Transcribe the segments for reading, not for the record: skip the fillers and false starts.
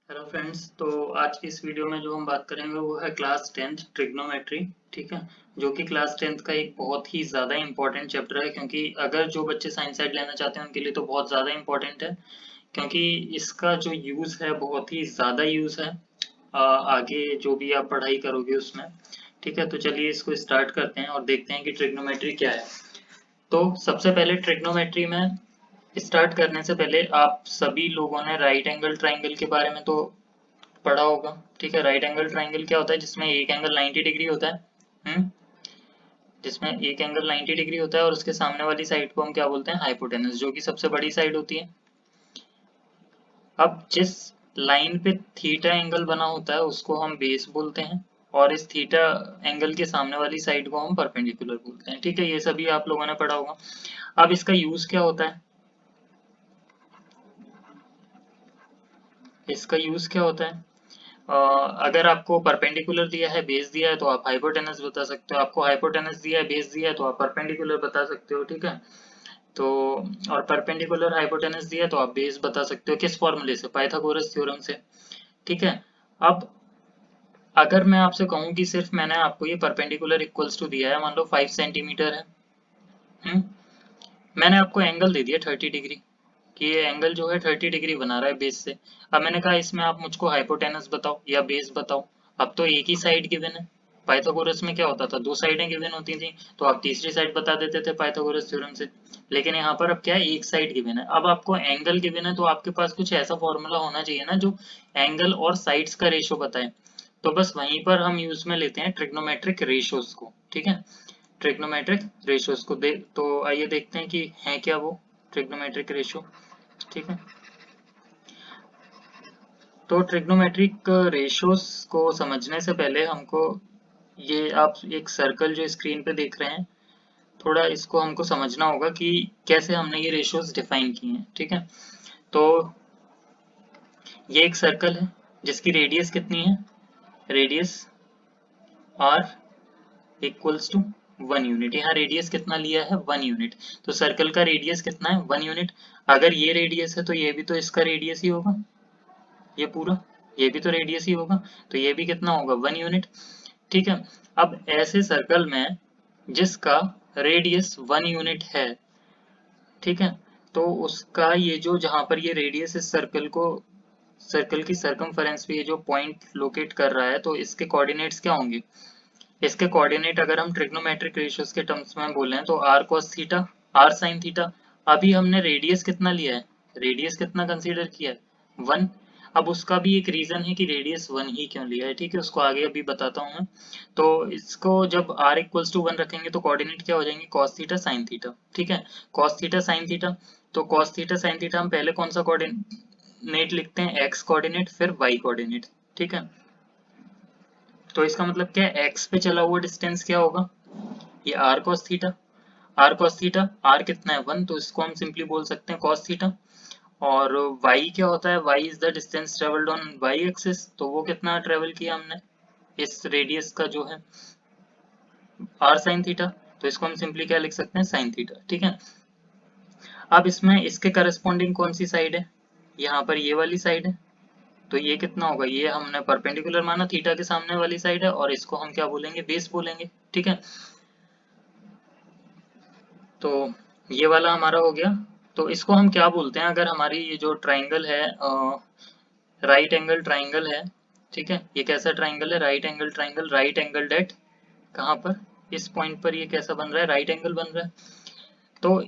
Hello friends. तो आज की इस वीडियो में जो हम बात करेंगे वो है क्लास 10th ट्रिग्नोमेट्री। ठीक है, जो कि क्लास 10th का एक बहुत ही ज़्यादा इंपॉर्टेंट चैप्टर है, क्योंकि अगर जो बच्चे साइंस साइड लेना चाहते हैं उनके लिए तो बहुत ज़्यादा इंपॉर्टेंट है, क्योंकि इसका जो यूज़ है बहुत ही ज़्यादा यूज़ है आगे जो भी आप पढ़ाई करोगे उसमें। ठीक है, तो चलिए इसको स्टार्ट करते हैं और देखते हैं कि ट्रिग्नोमेट्री क्या है। तो सबसे पहले ट्रिग्नोमेट्री में स्टार्ट करने से पहले आप सभी लोगों ने राइट एंगल ट्राइंगल के बारे में तो पढ़ा होगा। ठीक है, राइट एंगल ट्राइंगल क्या होता है? जिसमें एक एंगल 90 डिग्री होता है। जिसमें एक एंगल 90 डिग्री होता है और उसके सामने वाली साइड को हम क्या बोलते हैं? हाइपोटेनस, जो कि सबसे बड़ी साइड होती है। अब जिस लाइन पे थीटा एंगल बना होता है उसको हम बेस बोलते हैं, और इस थीटा एंगल के सामने वाली साइड को हम परपेंडिकुलर बोलते हैं। ठीक है, ये सभी आप लोगों ने पढ़ा होगा। अब इसका यूज क्या होता है? इसका यूज क्या होता है? अगर आपको परपेंडिकुलर दिया है, बेस दिया है, तो आप हाइपोटेनस बता सकते हो। आपको हाइपोटेनस दिया है, बेस दिया है, तो आप परपेंडिकुलर बता सकते हो। ठीक है, तो और परपेंडिकुलर हाइपोटेनस दिया है तो आप बेस बता सकते हो। किस फॉर्मूले से? पाइथागोरस थ्योरम से। ठीक है, अब अगर मैं आपसे कहूं कि सिर्फ मैंने आपको ये परपेंडिकुलर इक्वल्स टू दिया है, मान लो 5 सेंटीमीटर है। हम्म मैंने आपको एंगल दे दिया 30 डिग्री, कि ये एंगल जो है 30 डिग्री बना रहा है बेस से। अब मैंने कहा इसमें आप मुझको हाइपोटेनस बताओ या बेस बताओ। अब तो एक ही साइड गिवन है। पाइथागोरस में क्या होता था? दो साइडें गिवन होती थी, तो आप तीसरी साइड बता देते थे पाइथागोरस थ्योरम से। लेकिन यहाँ पर अब क्या है? एक साइड गिवन है। अब आपको एंगल गिवन है, तो आपके पास कुछ ऐसा फॉर्मूला होना चाहिए ना जो एंगल और साइड्स का रेशो बताए। तो बस वहीं पर हम यूज में लेते हैं ट्रिग्नोमेट्रिक रेशियोज को। ठीक है, ट्रिग्नोमेट्रिक रेशियोज को दे तो आइए देखते हैं कि है क्या वो ट्रिग्नोमेट्रिक रेशियो। ठीक है, तो ट्रिग्नोमेट्रिक रेशियोज को समझने से पहले हमको ये आप एक सर्कल जो स्क्रीन पे देख रहे हैं, थोड़ा इसको हमको समझना होगा कि कैसे हमने ये रेशियोज डिफाइन किए हैं। ठीक है, तो ये एक सर्कल है जिसकी रेडियस कितनी है? Radius r equals to 1 unit. यहाँ रेडियस कितना लिया है? 1 यूनिट। तो सर्कल का रेडियस कितना है? 1 यूनिट। अगर ये रेडियस है तो ये भी तो इसका रेडियस ही होगा, ये पूरा, ये भी तो रेडियस ही होगा। तो ये भी कितना होगा? 1 यूनिट। ठीक है, अब ऐसे सर्कल में जिसका रेडियस 1 यूनिट है, ठीक है, तो उसका ये जो जहां पर ये रेडियस इस सर्कल को, सर्कल की सरकमफेरेंस पे ये जो पॉइंट लोकेट कर रहा है, तो इसके कोऑर्डिनेट्स क्या होंगे? इसके कोऑर्डिनेट अगर हम ट्रिग्नोमेट्रिक रेशियोज के टर्म्स में बोले तो r cos theta, r sine theta. अभी हमने रेडियस कितना लिया है? रेडियस कितना कंसीडर किया है? 1। अब उसका भी एक रीजन है कि रेडियस 1 ही क्यों लिया है। ठीक है, उसको आगे अभी बताता हूँ मैं। तो इसको जब r इक्वल्स टू 1 रखेंगे तो कोऑर्डिनेट क्या हो जाएंगे? Cos theta sine theta. ठीक है, कॉस थीटा साइन थीटा। तो कॉस थीटा साइन थीटा हम पहले कौन सा कोऑर्डिनेट लिखते हैं? एक्स कोऑर्डिनेट, फिर वाई कोऑर्डिनेट। ठीक है, तो इसका मतलब क्या है? एक्स पे चला हुआ डिस्टेंस क्या होगा? ये r cos theta. R cos theta, r कितना है? 1, तो इसको हम सिंपली बोल सकते हैं कॉस थीटा। और वाई क्या होता है? Y is the distance travelled on y axis, तो वो कितना ट्रेवल किया हमने इस रेडियस का जो है? R sine theta. तो इसको हम सिंपली क्या लिख सकते हैं? Sine theta. ठीक है, अब इसमें इसके करस्पॉन्डिंग कौन सी साइड है? यहाँ पर ये वाली साइड है। तो ये कितना होगा? ये हमने परपेंडिकुलर माना, थीटा के सामने वाली साइड है, और इसको हम क्या बोलेंगे? बेस बोलेंगे। ठीक है, तो ये वाला हमारा हो गया। तो इसको हम क्या बोलते हैं? अगर हमारी ये जो ट्राइंगल है, राइट एंगल ट्राइंगल है। ठीक है, ये कैसा ट्राइंगल है? Right angle triangle, right angle date कहाँ पर? इस पॉइंट पर ये कैसा बन रहा है? राइट एंगल बन रहा है। तो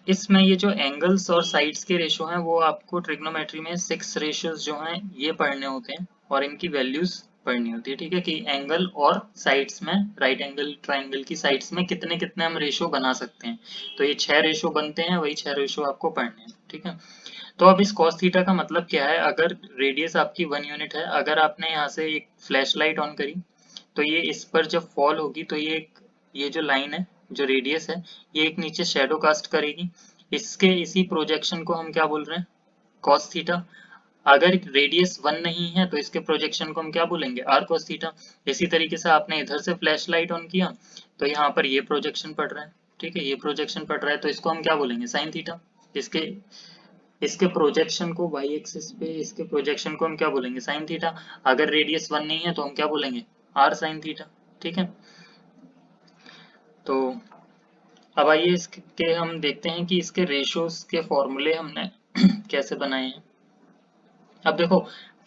इसमें ये जो एंगल्स और साइड्स के रेशो हैं वो आपको ट्रिग्नोमेट्री में 6 रेशियोज जो हैं ये पढ़ने होते हैं, और इनकी वैल्यूज पढ़नी होती है। ठीक है, कि एंगल और साइड्स में, राइट एंगल ट्राइंगल की साइड्स में कितने कितने हम रेशो बना सकते हैं। तो ये 6 रेशो बनते हैं, वही 6 रेशो आपको पढ़ने हैं। ठीक है, तो अब इस cos थीटा का मतलब क्या है? अगर रेडियस आपकी 1 यूनिट है, अगर आपने यहाँ से एक फ्लैश लाइट ऑन करी, तो ये इस पर जब फॉल होगी तो ये जो लाइन है, जो रेडियस है, ये एक नीचे शेडो कास्ट करेगी। इसके इसी प्रोजेक्शन को हम क्या बोल रहे हैं? cos theta. अगर रेडियस 1 नहीं है तो इसके प्रोजेक्शन को हम क्या बोलेंगे? r cos theta. इसी तरीके से आपने इधर से फ्लैश लाइट ऑन किया, तो यहाँ पर ये प्रोजेक्शन पड़ रहा है। ठीक है, ये प्रोजेक्शन पड़ रहा है, तो इसको हम क्या बोलेंगे? Sine theta. इसके इसके प्रोजेक्शन को y एक्सिस पे, इसके प्रोजेक्शन को हम क्या बोलेंगे, साइन थीटा। अगर रेडियस 1 नहीं है तो हम क्या बोलेंगे, r साइन थीटा। ठीक है, तो अब आइए इसके हम देखते हैं कि इसके रेशियोज के फॉर्मूले हमने कैसे बनाए हैं। अब देखो,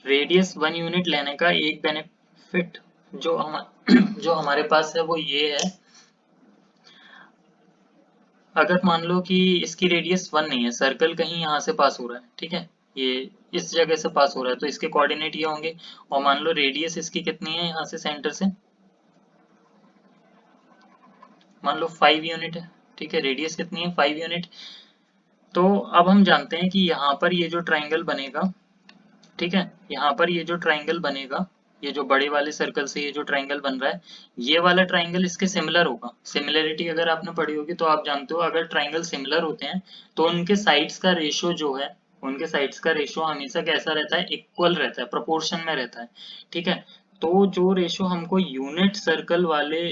रेडियस 1 यूनिट लेने का एक बेनिफिट जो हम जो हमारे पास है वो ये है, अगर मान लो कि इसकी रेडियस 1 नहीं है, सर्कल कहीं यहाँ से पास हो रहा है, ठीक है, ये इस जगह से पास हो रहा है, तो इसके कोऑर्डिनेट ये होंगे। और मान लो रेडियस इसकी कितनी है, यहाँ से सेंटर से मान लो 5 यूनिट है। ठीक है, रेडियस कितनी है, 5 यूनिट। तो अब हम जानते हैं कि यहाँ पर ये जो ट्राइंगल बनेगा, ठीक है, यहाँ पर ये जो ट्राइंगल बनेगा, ये जो बड़े वाले सर्कल से ये जो ट्राइंगल बन रहा है, ये वाला ट्राइंगल इसके सिमिलर होगा। सिमिलरिटी अगर आपने पढ़ी होगी तो आप जानते हो, अगर ट्राइंगल सिमिलर होते हैं तो उनके साइड्स का रेशियो जो है, उनके साइड्स का रेशियो हमेशा कैसा रहता है, इक्वल रहता है, प्रोपोर्शन में रहता है। ठीक है, तो जो रेशियो हमको यूनिट सर्कल वाले,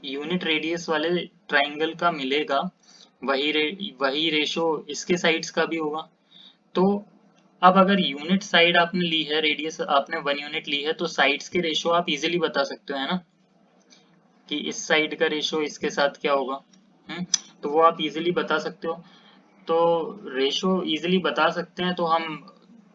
यूनिट रेडियस वाले ट्राइंगल का मिलेगा, वही रेशियो इसके साइड्स का भी होगा। तो अब अगर यूनिट साइड आपने ली है, रेडियस आपने 1 यूनिट ली है, तो साइड्स के रेशियो आप इजीली बता सकते हो, है ना, कि इस साइड का रेशियो इसके साथ क्या होगा। तो वो आप इजीली बता सकते हो। तो रेशियो इजीली बता सकते हैं तो हम,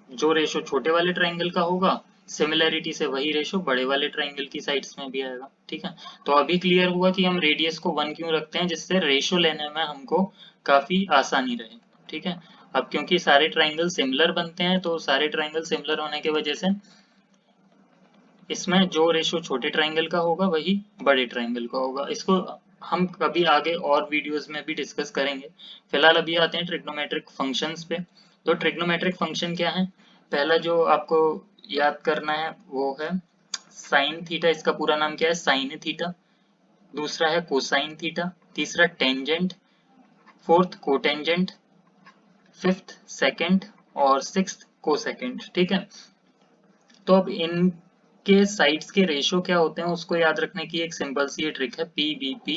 जो रेशियो छोटे वाले ट्राइंगल का होगा, सिमिलरिटी से वही रेशियो बड़े वाले ट्राइंगल की साइड्स में भी आएगा। ठीक है, तो अभी क्लियर हुआ कि हम रेडियस को 1 क्यों रखते हैं, जिससे रेशियो लेने में हमको काफी आसानी रहे। ठीक है, अब क्योंकि सारे ट्राइंगल सिमिलर बनते हैं, तो सारे ट्राइंगल सिमिलर होने की वजह से इसमें जो रेशियो छोटे ट्राइंगल का होगा वही बड़े ट्राइंगल का होगा। इसको हम कभी आगे और वीडियोस में भी डिस्कस करेंगे। फिलहाल अभी आते हैं ट्रिग्नोमेट्रिक फंक्शंस पे। तो ट्रिग्नोमेट्रिक फंक्शन क्या है, पहला जो आपको याद करना है वो है साइन थीटा। इसका पूरा नाम क्या है, साइन थीटा। दूसरा है कोसाइन थीटा। तीसरा tangent. Fourth cotangent. Fifth second. और सिक्स्थ कोसेकेंड। ठीक है, तो अब इनके साइड्स के रेशियो क्या होते हैं उसको याद रखने की एक सिंपल सी ट्रिक है, p b p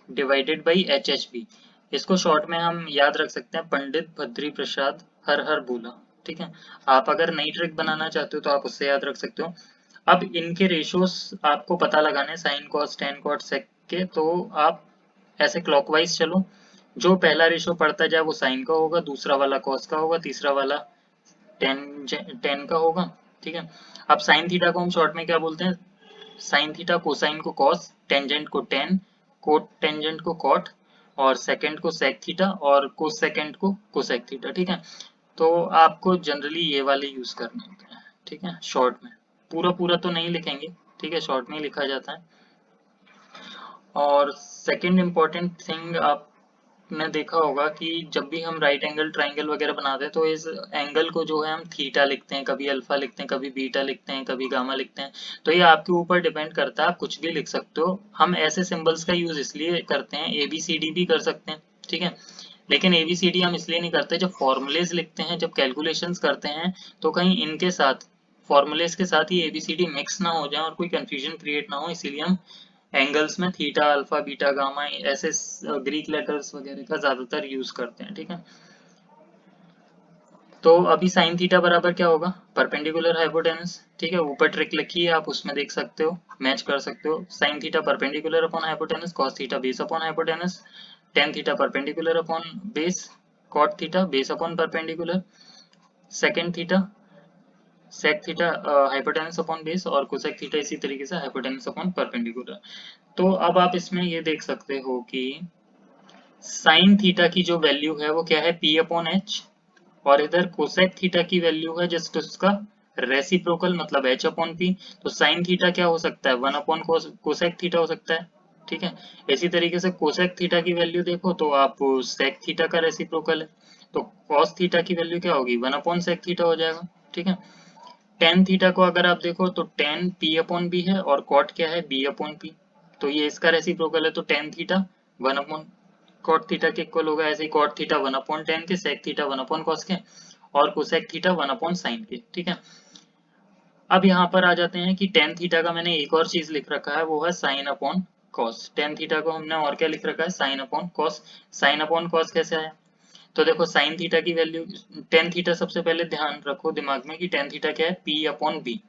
divided by h h b. इसको शॉर्ट में हम याद रख सकते हैं, पंडित भद्री प्रसाद हर हर बोला। ठीक है, आप अगर नई ट्रिक बनाना चाहते हो तो आप उससे याद रख सकते हो। अब इनके रेशियोस आपको पता लगाने, sine cos tan cot sec के, तो आप ऐसे क्लॉकवाइज चलो। जो पहला रेशियो पड़ता जाए वो साइन का होगा, दूसरा वाला कॉस का होगा, तीसरा वाला टेन टेन का होगा। ठीक है, अब साइन थीटा को हम शॉर्ट में क्या बोलते हैं, साइन थीटा, कोसाइन को कॉस, टेंजेंट को टेन, कोट टेंजेंट को कॉट, और सेकेंड को सेक थीटा, और कोस सेकेंड को कोसेक थीटा। ठीक है, तो आपको जनरली ये वाले यूज करने होते हैं। ठीक है, शॉर्ट में, पूरा पूरा तो नहीं लिखेंगे। ठीक है, शॉर्ट में ही लिखा जाता है। और सेकेंड इम्पॉर्टेंट थिंग, आपने देखा होगा कि जब भी हम राइट एंगल ट्राइंगल वगैरह बनाते हैं तो इस एंगल को जो है हम थीटा लिखते हैं, कभी अल्फा लिखते हैं, कभी बीटा लिखते हैं, कभी गामा लिखते हैं। तो ये आपके ऊपर डिपेंड करता है, आप कुछ भी लिख सकते हो। हम ऐसे सिंबल्स का यूज इसलिए करते हैं, ए बी सी डी भी कर सकते हैं। ठीक है, लेकिन ए बी सी डी हम इसलिए नहीं करते, जब फॉर्मूलेज लिखते हैं, जब कैलकुलेशंस करते हैं, तो कहीं इनके साथ, फॉर्मूलेज के साथ ही एबीसीडी मिक्स ना हो जाए और कोई कंफ्यूजन क्रिएट ना हो, इसीलिए हम एंगल्स में थीटा अल्फा बीटा गामा ऐसे ग्रीक लेटर्स वगैरह का ज्यादातर यूज करते हैं। ठीक है, तो अभी साइन थीटा बराबर क्या होगा, परपेंडिकुलर हाइपोटेनस। ठीक है, ऊपर ट्रिक लिखी है, आप उसमें देख सकते हो, मैच कर सकते हो। Sine theta perpendicular upon hypotenuse, cos theta base upon hypotenuse, tan theta perpendicular upon base, cot theta base upon perpendicular, second theta sec theta hypotenuse upon base, और कोसेक थीटा इसी तरीके से हाइपोटेनस अपॉन परपेंडिकुलर। तो अब आप इसमें ये देख सकते हो कि साइन थीटा की जो वैल्यू है वो क्या है, पी अपॉन एच, और इधर कोसेक थीटा की वैल्यू है जस्ट उसका रेसिप्रोकल, मतलब एच अपॉन पी। तो साइन थीटा क्या हो सकता है, 1 अपॉन कोसेक थीटा हो सकता है। ठीक है, इसी तरीके से कोसेक थीटा की वैल्यू देखो तो आप सेक थीटा का रेसिप्रोकल है, तो कॉस थीटा की वैल्यू क्या होगी, 1 अपॉन सेक थीटा हो जाएगा। ठीक है, टेन थीटा को अगर आप देखो तो टेन पी अपॉन बी है, और कॉट क्या है, बी अपॉन पी। तो ये इसका रेसिप्रोकल है, तो tan theta 1 upon cot theta के इक्वल होगा। ऐसे ही कॉट थीटा 1 अपॉन टेन के, सेक थीटा 1 अपॉन कॉस के, और कोसेक थीटा 1 अपॉन साइन के। ठीक है, अब यहाँ पर आ जाते हैं कि टेन थीटा का मैंने एक और चीज लिख रखा है, वो है sine upon cos. Tan theta को हमने और क्या लिख रखा है, sine upon cos. Sine upon cos कैसे आया, तो देखो साइन थीटा की वैल्यू, टेन थीटा सबसे पहले ध्यान रखो दिमाग में कि टेन थीटा क्या है, p upon b.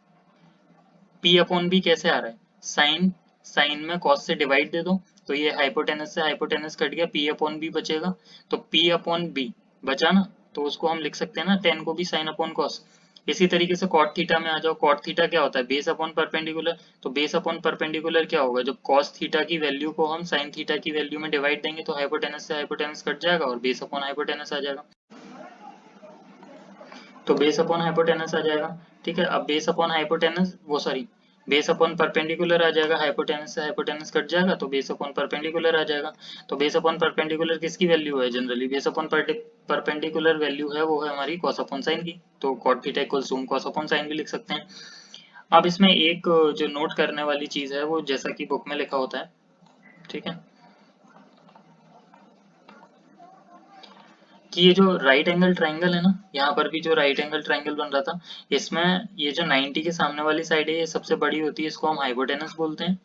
P upon b कैसे आ रहा है, साइन साइन में कॉस से डिवाइड दे दो, तो ये हाइपोटेनस से हाइपोटेनस कट गया, पी अपॉन बी बचेगा। तो पी अपॉन बी बचा ना, तो उसको हम लिख सकते हैं ना टेन को भी साइन अपॉन कॉस। इसी तरीके से कॉट थीटा में आ जाओ, कॉट थीटा क्या होता है, बेस अपॉन परपेंडिकुलर। तो बेस अपॉन परपेंडिकुलर क्या होगा, जब कॉस थीटा की वैल्यू को हम साइन थीटा की वैल्यू में डिवाइड देंगे तो हाइपोटेनस से हाइपोटेनस कट जाएगा और बेस अपॉन हाइपोटेनस आ जाएगा। तो बेस अपॉन हाइपोटेनस आ जाएगा। ठीक है, अब बेस अपॉन हाइपोटेनस वो सॉरी बेस अपॉन परपेंडिकुलर आ जाएगा, हाइपोटेनस से हाइपोटेनस कट जाएगा तो बेस अपॉन परपेंडिकुलर आ जाएगा। तो बेस अपॉन परपेंडिकुलर किसकी वैल्यू है, generally base upon perpendicular value है वो है हमारी कॉस अपॉन साइन की, तो cot theta equals to cos upon sine भी लिख सकते हैं। अब इसमें एक जो नोट करने वाली चीज है वो जैसा कि बुक में लिखा होता है, ठीक है, कि ये जो राइट एंगल ट्राइंगल है ना, यहाँ पर भी जो राइट एंगल ट्राइंगल बन रहा था, इसमें ये जो 90 के सामने वाली साइड है ये सबसे बड़ी होती है, इसको हम हाइपोटेनस बोलते हैं।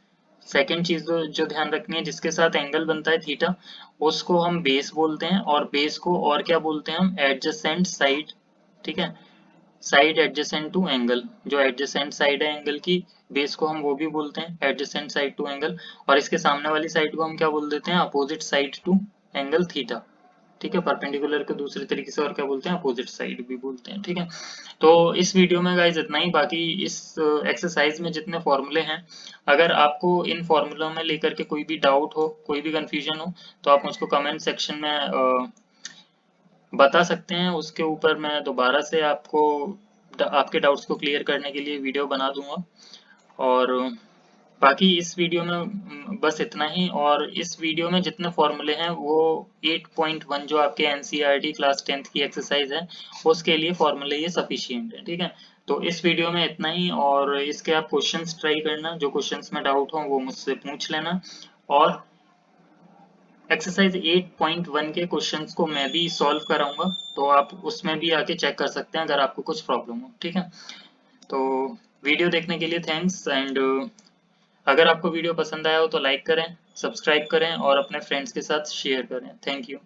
सेकेंड चीज जो ध्यान रखनी है, जिसके साथ एंगल बनता है थीटा, उसको हम बेस बोलते हैं, और बेस को और क्या बोलते हैं हम, एडजेसेंट साइड। ठीक है, साइड एडजेसेंट टू एंगल, जो एडजेसेंट साइड है एंगल की, बेस को हम वो भी बोलते हैं एडजेसेंट साइड टू एंगल, और इसके सामने वाली साइड को हम क्या बोल देते हैं, opposite side to angle theta. ठीक है, परपेंडिकुलर को दूसरे तरीके से और क्या बोलते हैं, अपोजिट साइड भी बोलते हैं। ठीक है, तो इस वीडियो में गाइज इतना ही। बाकी इस एक्सरसाइज में जितने फॉर्मूले हैं, अगर आपको इन फॉर्मूलों में लेकर के कोई भी डाउट हो, कोई भी कंफ्यूजन हो, तो आप मुझको कमेंट सेक्शन में बता सकते हैं। उसके ऊपर मैं दोबारा से आपको आपके डाउट्स को क्लियर करने के लिए वीडियो बना दूंगा। और बाकी इस वीडियो में बस इतना ही। और इस वीडियो में जितने फॉर्मूले हैं वो 8.1 जो आपके एनसीईआरटी क्लास 10th की एक्सरसाइज है उसके लिए फॉर्मूले ये सफिशिएंट है। ठीक है, तो इस वीडियो में इतना ही। और इसके आप क्वेश्चंस ट्राई करना, जो क्वेश्चंस में डाउट हो वो मुझसे पूछ लेना। और एक्सरसाइज 8.1 के क्वेश्चंस को मैं भी सॉल्व कराऊंगा, तो आप उसमें भी आके चेक कर सकते हैं अगर आपको कुछ प्रॉब्लम हो। ठीक है, तो वीडियो देखने के लिए थैंक्स। एंड अगर आपको वीडियो पसंद आया हो तो लाइक करें, सब्सक्राइब करें और अपने फ्रेंड्स के साथ शेयर करें। Thank you.